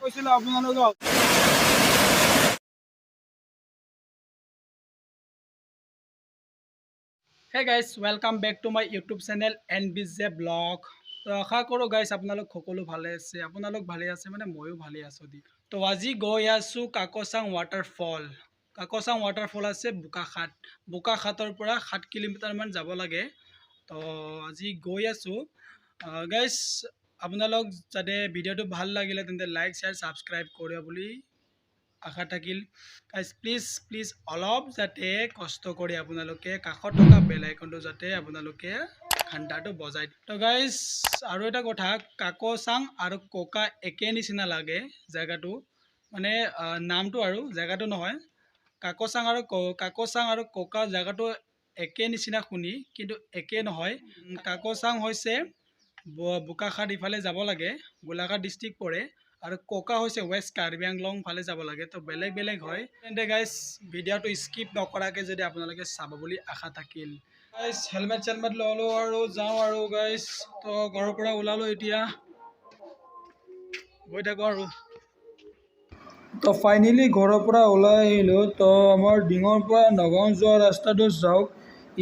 কৈছিলোঁ আপোনালোকক। Hey guys, welcome back to my YouTube channel NBJ Vlog. তো আশা কৰোঁ গাইছ আপোনালোক সকলো ভালে আছে, আপোনালোক ভালে আছে মানে ময়ো ভালে আছোঁ দি। তো আজি গৈ আছোঁ কাকোচাং ৱাটাৰফল। কাকোচাং ৱাটাৰফল আছে বুকাখাতৰ পৰা 7 কিলোমিটাৰমান যাব লাগে। তো আজি গৈ আছোঁ গাইছ। আপোনালোক যাতে ভিডিঅ'টো ভাল লাগিলে তেন্তে লাইক শ্বেয়াৰ ছাবস্ক্ৰাইব কৰিব বুলি আশা থাকিল। গাইজ প্লিজ অলপ যাতে কষ্ট কৰি আপোনালোকে কাষত থকা বেল আইকনটো যাতে আপোনালোকে ঘণ্টাটো বজাই দিয়ে। তো গাইজ আৰু এটা কথা, কাকোচাং আৰু কোকা একে নিচিনা লাগে জেগাটো, মানে নামটো আৰু জেগাটো নহয়। কাকোচাং আৰু কোকা জেগাটো একে নিচিনা শুনি, কিন্তু একে নহয়। কাকোচাং হৈছে বোকাখাত ইফালে যাব লাগে, গোলাঘাট ডিষ্ট্ৰিক্ট পৰে, আৰু কোকা হৈছে ৱেষ্ট কাৰ্বিআংলং ফালে যাব লাগে। তো বেলেগ হয়। তেন্তে গাইজ ভিডিঅ'টো স্কিপ নকৰাকৈ যদি আপোনালোকে চাব বুলি আশা থাকিল। গাইজ হেলমেট চেলমেট ল'লোঁ আৰু যাওঁ আৰু গাইজ। তো ঘৰৰ পৰা ওলালোঁ, এতিয়া গৈ থাকোঁ আৰু। তো ফাইনেলি ঘৰৰ পৰা ওলাই আহিলোঁ। তো আমাৰ ডিঙৰ পৰা নগাঁও যোৱা ৰাস্তাটো চাওক,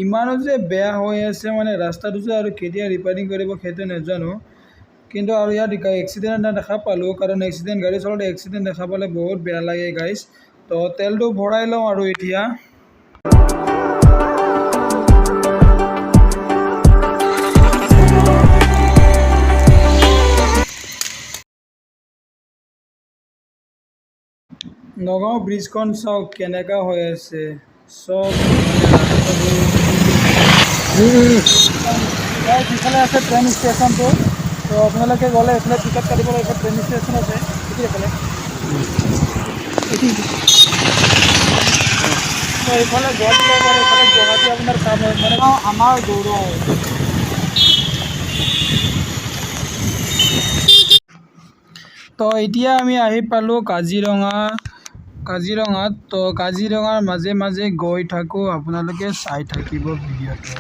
ইমানো যে বেয়া হৈ আছে, মানে ৰাস্তাটো যে আৰু কেতিয়া ৰিপেয়াৰিং কৰিব সেইটো নাজানো। কিন্তু আৰু ইয়াত এক্সিডেণ্ট দেখা পালোঁ, কাৰণ গাড়ী চলাওঁতে এক্সিডেণ্ট দেখা পালে বহুত বেয়া লাগে গাইজ। তো তেলটো ভৰাই লওঁ আৰু এতিয়া। নগাঁও ব্ৰিজখন চাওক কেনেকুৱা হৈ আছে, চব ইফালে আছে ট্ৰেইন ষ্টেচনটো। তো আপোনালোকে গ'লে এইফালে টিকেট কাটিব লাগিব, ট্ৰেইন ষ্টেচন আছে এইফালে। তো এইফালে গুৱাহাটী আপোনাৰ কাম হয়, মানে আমাৰ গৌৰৱ। তো এতিয়া আমি আহি পালোঁ কাজিৰঙাত। তো কাজিৰঙাৰ মাজে মাজে গৈ থাকোঁ, আপোনালোকে চাই থাকিব ভিডিঅ'টো।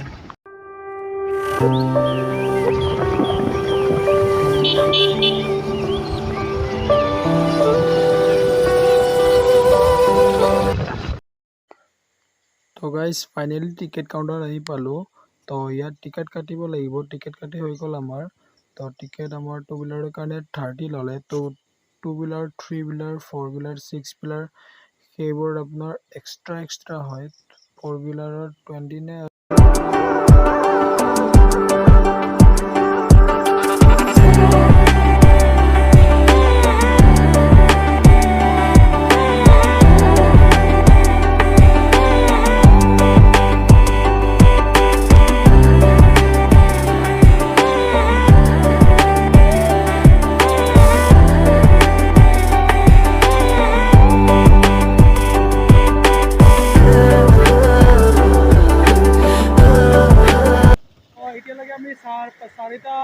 তো গাইজ ফাইনেলি টিকেট কাউণ্টাৰত আহি পালোঁ। তো ইয়াত টিকেট কাটিব লাগিব, টিকেট কাটি হৈ গ'ল আমাৰ। তো টিকেট আমাৰ 2 হুইলাৰৰ কাৰণে 30 ল'লে। তো 2 হুইলাৰ, 3 হুইলাৰ, 4 হুইলাৰ, 6 হুইলাৰ সেইবোৰ আপোনাৰ এক্সট্ৰা হয়। 4 হুইলাৰৰ 20 নে। এতিয়ালৈকে আমি 4টা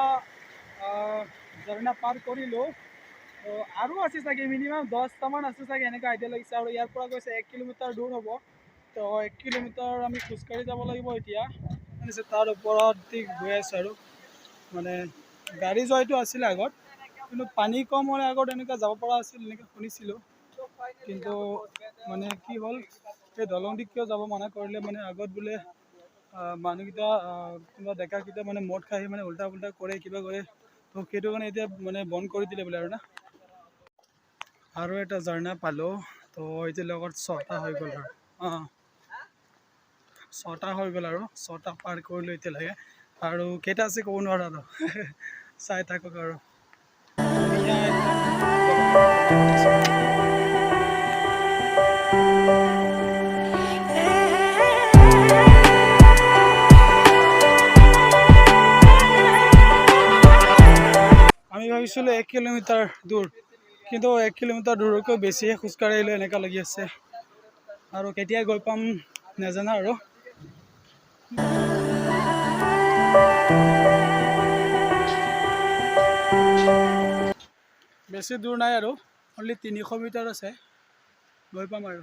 ঝৰ্ণা পাৰ কৰিলোঁ। আৰু আছে চাগে, মিনিমাম 10টামান আছে চাগে এনেকুৱা আইডিয়া লাগিছে। আৰু ইয়াৰ পৰা গৈছে 1 কিলোমিটাৰ দূৰ হ'ব। তো 1 কিলোমিটাৰ আমি খোজকাঢ়ি যাব লাগিব এতিয়া। তাৰ ওপৰত গৈ আছোঁ আৰু, মানে গাড়ী যোৱাটো আছিলে আগত, কিন্তু পানী কম হ'লে আগত এনেকুৱা যাব পৰা আছিল এনেকৈ শুনিছিলোঁ। কিন্তু মানে কি হ'ল, সেই দলং দি কিয় যাব মানা কৰিলে, মানে আগত বোলে মানুহকেইটা কোনোবা ডেকাকেইটা মানে মদ খাই মানে উল্টা পুল্টা কৰে, কিবা কৰে। তো সেইটো কাৰণে এতিয়া মানে বন্ধ কৰি দিলে বোলে আৰু না। আৰু এটা ঝৰ্ণা পালোঁ। তো এতিয়া লগত 6টা হৈ গ'ল আৰু 6টা হৈ গ'ল আৰু 6টা পাৰ কৰিলোঁ এতিয়ালৈকে। আৰু কেইটা আছে ক'ব নোৱাৰা আৰু চাই থাকক আৰু। আমি ভাবিছিলোঁ 1 কিলোমিটাৰ দূৰ, কিন্তু 1 কিলোমিটাৰ দূৰতকৈ বেছিহে খোজকাঢ়ি আহিলোঁ এনেকুৱা লাগি আছে। আৰু কেতিয়া গৈ পাম নাজানো আৰু। বেছি দূৰ নাই আৰু, অনলি 300 মিটাৰ আছে, গৈ পাম আৰু।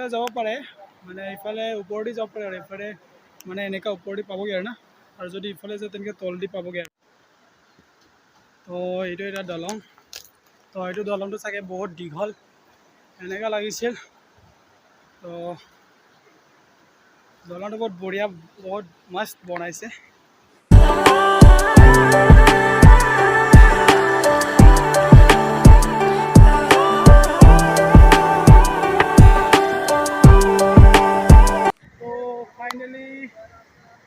ইফালে যাব পাৰে মানে ইফালে ওপৰেদি যাব পাৰে আৰু ইফালে মানে এনেকুৱা ওপৰেদি পাবগৈ আৰু না আৰু যদি ইফালে যায় তেনেকৈ তলদি পাবগৈ আৰু তো এইটো এটা দলং তো এইটো দলংটো চাগে বহুত দীঘল এনেকুৱা লাগিছিল তো দলংটো বহুত বঢ়িয়া বহুত মস্ত বনাইছে তো ফাইনেলি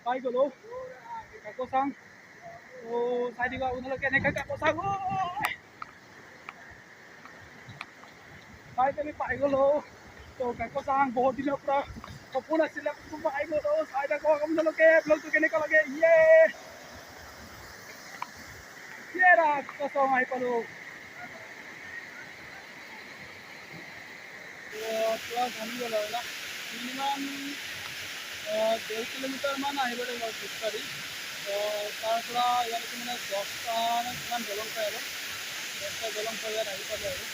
পাই গ'লোঁ কাকচাং তো চাই দিব আপোনালোকে এনেকৈ কাকচাং ফাইনেলি পাই গ'লোঁ তো কাকচাং বহুত দিনৰ পৰা সপোন আছিলে পাই গ'লোঁ চাই থাকক আপোনালোকে ব্লগটো কেনেকুৱা লাগে কাকচাং আহি পালোঁ পুৰা ঘামি গ'ল আৰু না মিনিমাম 1.5 কিলোমিটাৰমান আহিব লাগিব খোজকাঢ়ি তাৰ পৰা ইয়ালৈকে মানে 10টা কিমান দলং পায় আৰু 10টা দলং পাই ইয়াত আহি পালোঁ আৰু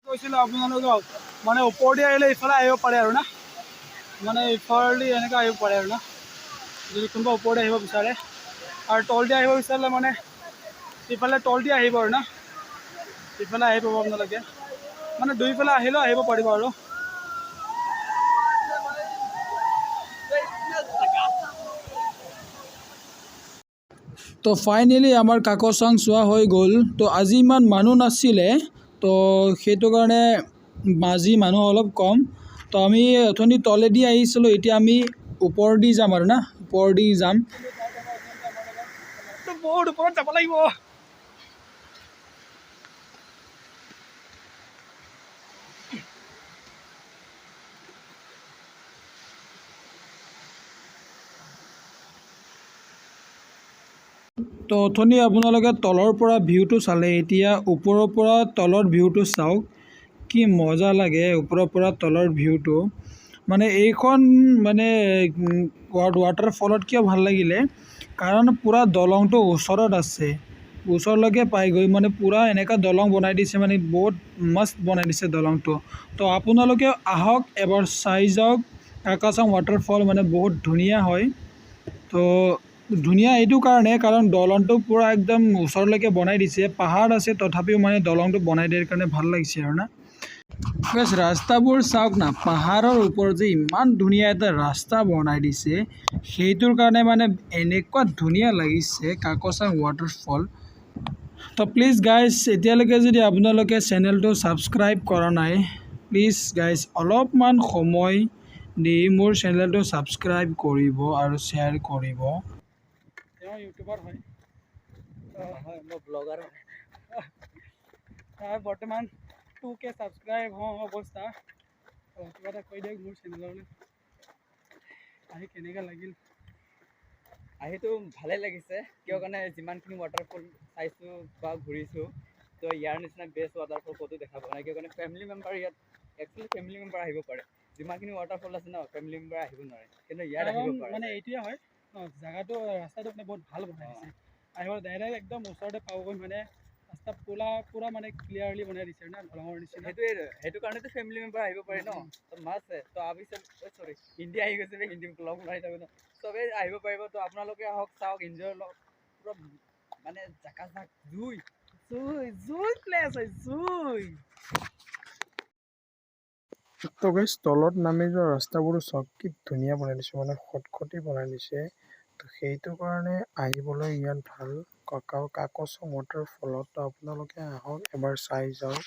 কৈছিলোঁ আপোনালোকক মানে ওপৰেদি আহিলে ইফালে আহিব পাৰে আৰু না মানে ইফালেদি এনেকৈ আহিব পাৰে আৰু না যদি কোনোবা ওপৰেদি আহিব বিচাৰে আৰু তলদি আহিব বিচাৰিলে মানে ইফালে তলদি আহিব আৰু না ইফালে আহি পাব আপোনালোকে মানে দুইফালে আহিলেও আহিব পাৰিব আৰু তো ফাইনেলি আমাৰ কাকচাং চোৱা হৈ গ'ল তো আজি ইমান মানুহ নাছিলে তো সেইটো কাৰণে আজি মানুহ অলপ কম তো আমি অথনি তলেদি আহিছিলোঁ এতিয়া আমি ওপৰেদি যাম আৰু না ওপৰেদি যাম তো বহুত ওপৰত যাব লাগিব তো অথনি আপোনালোকে তলৰ পৰা ভিউটো চালে এতিয়া ওপৰৰ পৰা তলৰ ভিউটো চাওক কি মজা লাগে ওপৰৰ পৰা তলৰ ভিউটো মানে এইখন মানে ৱাটাৰফলত কিয় ভাল লাগিলে কাৰণ পূৰা দলংটো ওচৰত আছে ওচৰলৈকে পাই গৈ মানে পূৰা এনেকুৱা দলং বনাই দিছে মানে বহুত মস্ত বনাই দিছে দলংটো তো আপোনালোকে আহক এবাৰ চাই যাওক কাকচাং ৱাটাৰফল মানে বহুত ধুনীয়া হয় তো ধুনীয়া এইটো কাৰণে কাৰণ দলংটো পূৰা একদম ওচৰলৈকে বনাই দিছে পাহাৰ আছে তথাপিও মানে দলংটো বনাই দিয়াৰ কাৰণে ভাল লাগিছে আৰু না বেছ ৰাস্তাবোৰ চাওক না পাহাৰৰ ওপৰত যে ইমান ধুনীয়া এটা ৰাস্তা বনাই দিছে সেইটোৰ কাৰণে মানে এনেকুৱা ধুনীয়া লাগিছে কাকচাং ৱাটাৰফল তো প্লিজ গাইজ এতিয়ালৈকে যদি আপোনালোকে চেনেলটো ছাবস্ক্ৰাইব কৰা নাই প্লিজ গাইজ অলপমান সময় দি মোৰ চেনেলটো ছাবস্ক্ৰাইব কৰিব আৰু শ্বেয়াৰ কৰিব তেওঁ ইউটিউবাৰ হয় হয় মই ব্লগাৰ হয় বৰ্তমান 2K ছাবস্ক্ৰাইব হওঁ অৱস্থা কিবা এটা কৈ দিয়ক মোৰ চেনেললৈ আহি কেনেকুৱা লাগিল আহিতো ভালেই লাগিছে কিয় কাৰণে যিমানখিনি ৱাটাৰফল চাইছোঁ বা ঘূৰিছোঁ তো ইয়াৰ নিচিনা বেষ্ট ৱাটাৰফল ক'তো দেখা পোৱা নাই কিয় কাৰণে ফেমিলি মেম্বাৰ ইয়াত একচুৱেলি ফেমিলি মেম্বাৰ আহিব পাৰে যিমানখিনি ৱাটাৰফল আছে ন ফেমিলি মেম্বাৰ আহিব নোৱাৰে কিন্তু ইয়াত আহিব পাৰে মানে এইটোৱে হয় জাগাটো ৰাস্তাটো মানে বহুত ভাল বনাই দিছে আহিব ডাইৰেক্ট একদম ওচৰতে পাবগৈ মানে ৰাস্তা পুৰা মানে ক্লিয়াৰলি বনাই দিছে না দলঙৰ নিচিনা সেইটো কাৰণেতো ফেমিলি মেম্বাৰ আহিব পাৰে ন তো মাষ্ট তো আবিছে চৰি হিন্দী আহি গৈছে হিন্দী ব্লগ বনাই থাকোঁ ন চবেই আহিব পাৰিব তো আপোনালোকে আহক চাওক এনজয় লওক পুৰা মানে জাকা জাক জুই প্লেচ হয় জুই তো গাইজ তলত নামি যোৱা ৰাস্তাবোৰো চাওক কি ধুনীয়া বনাই দিছে মানে খটখটি বনাই দিছে তো সেইটো কাৰণে আহিবলৈ ইয়াত ভাল কাকচং ৱাটাৰফলত। তো আপোনালোকে আহক এবাৰ চাই যাওক।